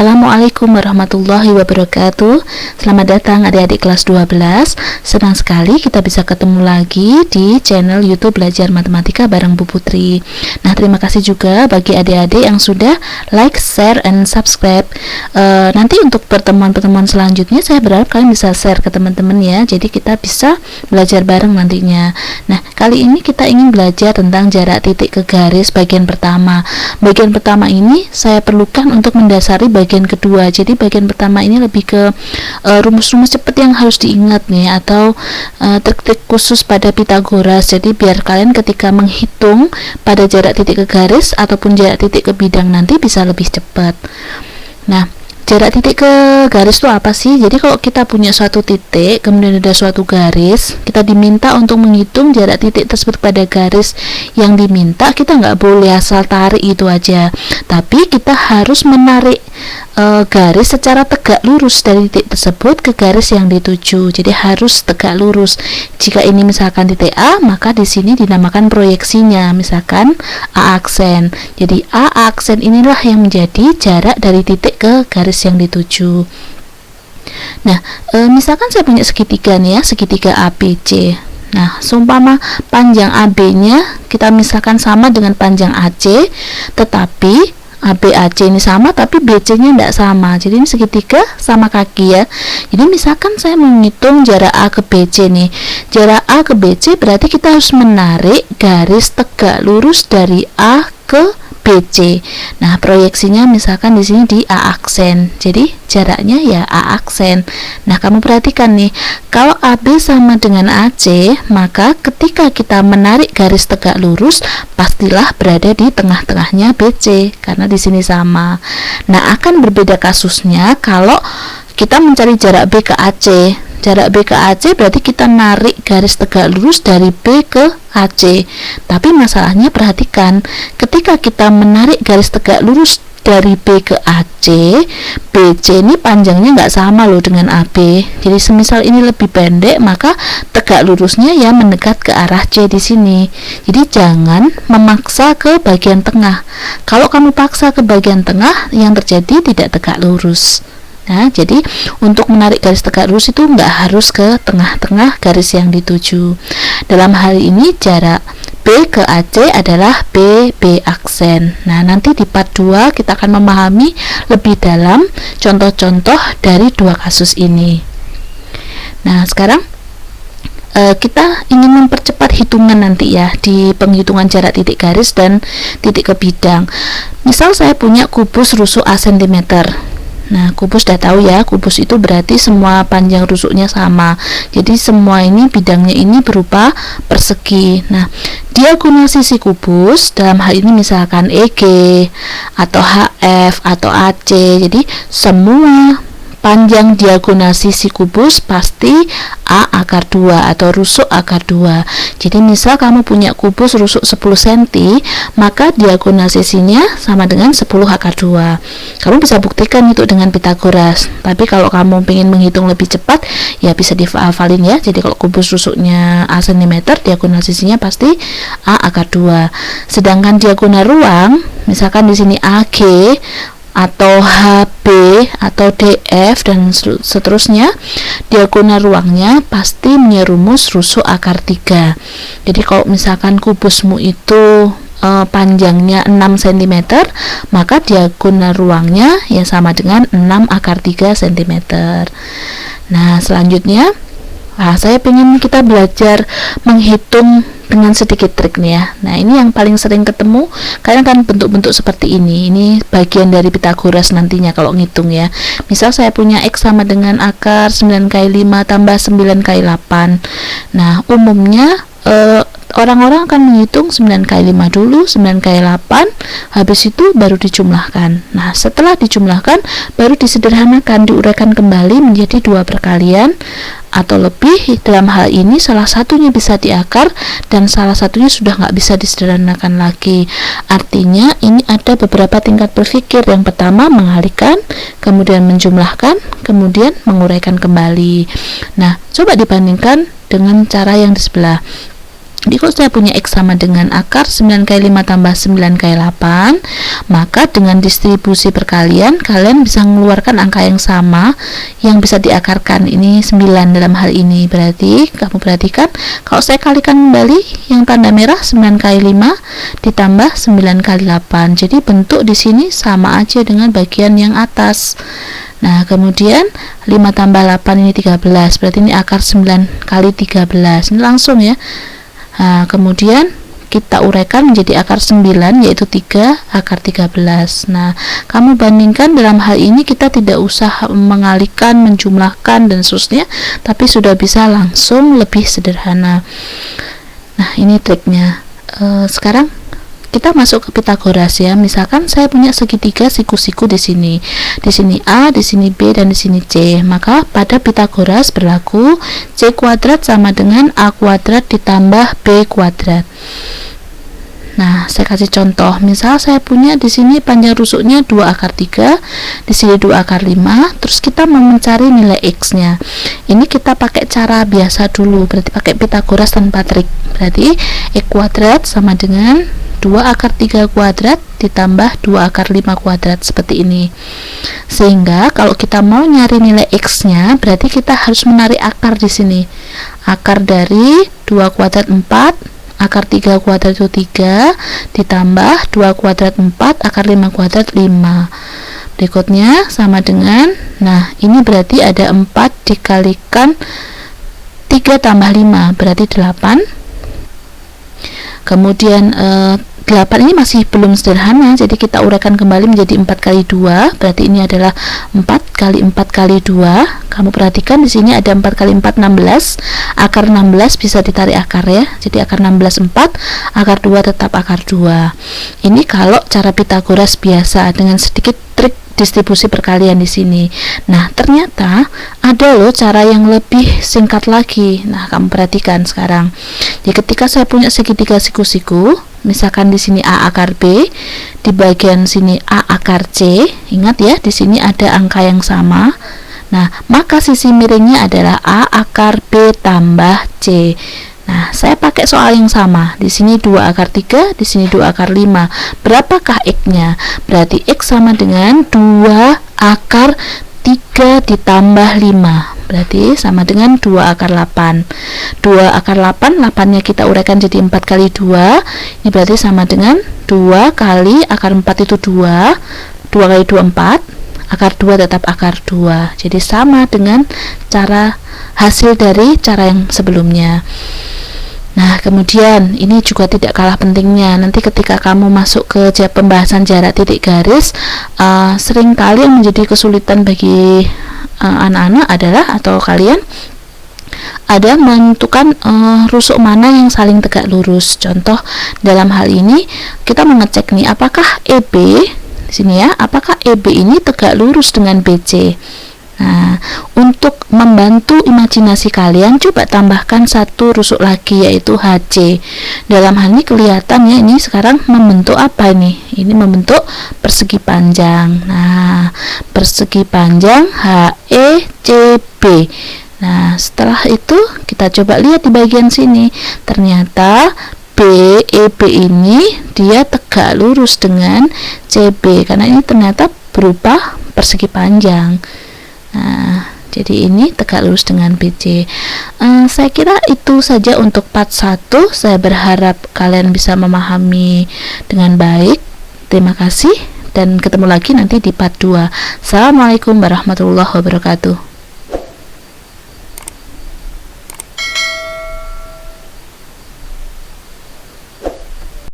Assalamualaikum warahmatullahi wabarakatuh. Selamat datang adik-adik kelas 12. Senang sekali kita bisa ketemu lagi di channel YouTube Belajar Matematika bareng Bu Putri. Nah, terima kasih juga bagi adik-adik yang sudah like, share, and subscribe. Nanti untuk pertemuan-pertemuan selanjutnya saya berharap kalian bisa share ke teman-teman ya. Jadi kita bisa belajar bareng nantinya. Nah, kali ini kita ingin belajar tentang jarak titik ke garis bagian pertama. Bagian pertama ini saya perlukan untuk mendasari bagian kedua. Jadi bagian pertama ini lebih ke rumus-rumus cepat yang harus diingat nih, atau trik-trik khusus pada Pitagoras. Jadi biar kalian ketika menghitung pada jarak titik ke garis ataupun jarak titik ke bidang nanti bisa lebih cepat. Nah, jarak titik ke garis itu apa sih? Jadi kalau kita punya suatu titik, kemudian ada suatu garis, kita diminta untuk menghitung jarak titik tersebut pada garis yang diminta. Kita nggak boleh asal tarik itu aja, tapi kita harus menarik garis secara tegak lurus dari titik tersebut ke garis yang dituju. Jadi harus tegak lurus. Jika ini misalkan titik A, maka di sini dinamakan proyeksinya, misalkan A aksen. Jadi A aksen inilah yang menjadi jarak dari titik ke garis yang dituju. Nah, misalkan saya punya segitiga nih ya, segitiga ABC. Nah, seumpama panjang AB-nya kita misalkan sama dengan panjang AC, tetapi ABAC ini sama tapi BC-nya tidak sama. Jadi ini segitiga sama kaki ya. Jadi misalkan saya menghitung jarak A ke BC nih. Jarak A ke BC berarti kita harus menarik garis tegak lurus dari A ke BC. Nah, proyeksinya misalkan di sini di A aksen. Jadi jaraknya ya A aksen. Nah, kamu perhatikan nih, kalau AB sama dengan AC, maka ketika kita menarik garis tegak lurus, pastilah berada di tengah-tengahnya BC karena di sini sama. Nah, akan berbeda kasusnya kalau kita mencari jarak B ke AC. Jarak B ke AC berarti kita narik garis tegak lurus dari B ke AC. Tapi masalahnya perhatikan, ketika kita menarik garis tegak lurus dari B ke AC, BC ini panjangnya nggak sama loh dengan AB. Jadi semisal ini lebih pendek, maka tegak lurusnya ya mendekat ke arah C di sini. Jadi jangan memaksa ke bagian tengah. Kalau kamu paksa ke bagian tengah, yang terjadi tidak tegak lurus. Nah, jadi untuk menarik garis tegak lurus itu nggak harus ke tengah-tengah garis yang dituju. Dalam hal ini jarak B ke AC adalah B aksen. Nah, nanti di part 2 kita akan memahami lebih dalam contoh-contoh dari dua kasus ini. Nah, sekarang kita ingin mempercepat hitungan nanti ya di penghitungan jarak titik garis dan titik ke bidang. Misal saya punya kubus rusuk A cm. Nah, kubus sudah tahu ya, kubus itu berarti semua panjang rusuknya sama. Jadi semua ini bidangnya ini berupa persegi. Nah, diagonal sisi kubus dalam hal ini misalkan EG atau HF atau AC. Jadi semua panjang diagonal sisi kubus pasti A akar 2 atau rusuk akar 2. Jadi misal kamu punya kubus rusuk 10 cm, maka diagonal sisinya sama dengan 10 akar 2. Kamu bisa buktikan itu dengan Pitagoras. Tapi kalau kamu ingin menghitung lebih cepat, ya bisa dihafalin ya. Jadi kalau kubus rusuknya A cm, diagonal sisinya pasti A akar 2. Sedangkan diagonal ruang, misalkan di sini AG atau HB atau DF dan seterusnya, diagonal ruangnya pasti punya rumus rusuk akar 3. Jadi kalau misalkan kubusmu itu panjangnya 6 cm, maka diagonal ruangnya ya sama dengan 6 akar 3 cm. Nah, selanjutnya saya ingin kita belajar menghitung dengan sedikit trik nih ya. Nah, ini yang paling sering ketemu, kalian kan bentuk-bentuk seperti ini. Ini bagian dari Pitagoras nantinya kalau ngitung ya. Misal saya punya X sama dengan akar 9 kali 5 tambah 9 kali 8. Nah, umumnya orang-orang akan menghitung 9 kali 5 dulu, 9 kali 8, habis itu baru dijumlahkan. Nah, setelah dijumlahkan, baru disederhanakan, diuraikan kembali menjadi 2 perkalian atau lebih. Dalam hal ini salah satunya bisa diakar dan salah satunya sudah nggak bisa disederhanakan lagi. Artinya ini ada beberapa tingkat berpikir. Yang pertama mengalihkan, kemudian menjumlahkan, kemudian menguraikan kembali. Nah, coba dibandingkan dengan cara yang di sebelah. Jadi kalau saya punya X sama dengan akar 9 kali 5 tambah 9 kali 8, maka dengan distribusi perkalian kalian bisa mengeluarkan angka yang sama yang bisa diakarkan. Ini 9 dalam hal ini. Berarti kamu perhatikan, kalau saya kalikan kembali yang tanda merah 9 kali 5 ditambah 9 kali 8. Jadi bentuk di sini sama aja dengan bagian yang atas. Nah, kemudian 5 tambah 8 ini 13. Berarti ini akar 9 kali 13. Ini langsung ya. Nah, kemudian kita uraikan menjadi akar 9, yaitu 3 akar 13. Nah, kamu bandingkan dalam hal ini kita tidak usah mengalihkan, menjumlahkan dan seterusnya, tapi sudah bisa langsung lebih sederhana. Nah, ini triknya. Sekarang kita masuk ke Pitagoras ya. Misalkan saya punya segitiga siku-siku di sini. Di sini A, di sini B, dan di sini C. Maka pada Pitagoras berlaku C kuadrat sama dengan A kuadrat ditambah B kuadrat. Nah, saya kasih contoh. Misal saya punya di sini panjang rusuknya 2 akar 3, di sini 2 akar 5, terus kita mau mencari nilai X-nya. Ini kita pakai cara biasa dulu, berarti pakai Pitagoras tanpa trik. Berarti X kuadrat sama dengan 2 akar 3 kuadrat ditambah 2 akar 5 kuadrat, seperti ini. Sehingga kalau kita mau nyari nilai X-nya, berarti kita harus menarik akar di sini. Akar dari 2 kuadrat 4, akar 3 kuadrat itu 3, ditambah 2 kuadrat 4, akar 5 kuadrat 5. Berikutnya sama dengan, nah ini berarti ada 4 dikalikan 3 tambah 5, berarti 8. Kemudian 8 ini masih belum sederhana, jadi kita uraikan kembali menjadi 4 kali 2, berarti ini adalah 4 kali 4 kali 2. Kamu perhatikan di sini ada 4 kali 4, 16. Akar 16 bisa ditarik akar ya, jadi akar 16 4, akar 2 tetap akar 2. Ini kalau cara Pitagoras biasa dengan sedikit trik distribusi perkalian di sini. Nah, ternyata ada loh cara yang lebih singkat lagi. Nah, kamu perhatikan sekarang. Jadi ketika saya punya segitiga siku-siku, misalkan di sini A akar B, di bagian sini A akar C, ingat ya, di sini ada angka yang sama. Nah, maka sisi miringnya adalah A akar B tambah C. Nah, saya pakai soal yang sama. Di sini 2 akar 3, di sini 2 akar 5. Berapakah X-nya? Berarti X sama dengan 2 akar 3 ditambah 5. Berarti sama dengan 2 akar 8. 2 akar 8, 8-nya kita uraikan jadi 4 kali 2. Ini berarti sama dengan 2 kali akar 4 itu 2. 2 kali 2 4. Akar 2 tetap akar 2. Jadi sama dengan cara hasil dari cara yang sebelumnya. Nah, kemudian ini juga tidak kalah pentingnya. Nanti ketika kamu masuk ke pembahasan jarak titik garis, seringkali yang menjadi kesulitan bagi anak-anak adalah, atau kalian, ada menentukan rusuk mana yang saling tegak lurus. Contoh dalam hal ini kita mengecek nih, apakah EB di sini ya, apakah EB ini tegak lurus dengan BC. Nah, untuk membantu imajinasi kalian, coba tambahkan satu rusuk lagi, yaitu HC. Dalam hal ini kelihatan ya, ini sekarang membentuk apa nih? Ini membentuk persegi panjang. Nah, persegi panjang HECB. Nah, setelah itu kita coba lihat di bagian sini. Ternyata BEB ini dia tegak lurus dengan CB, karena ini ternyata berupa persegi panjang. Nah, jadi ini tegak lurus dengan BC. Saya kira itu saja untuk part 1. Saya berharap kalian bisa memahami dengan baik. Terima kasih dan ketemu lagi nanti di part 2. Assalamualaikum warahmatullahi wabarakatuh.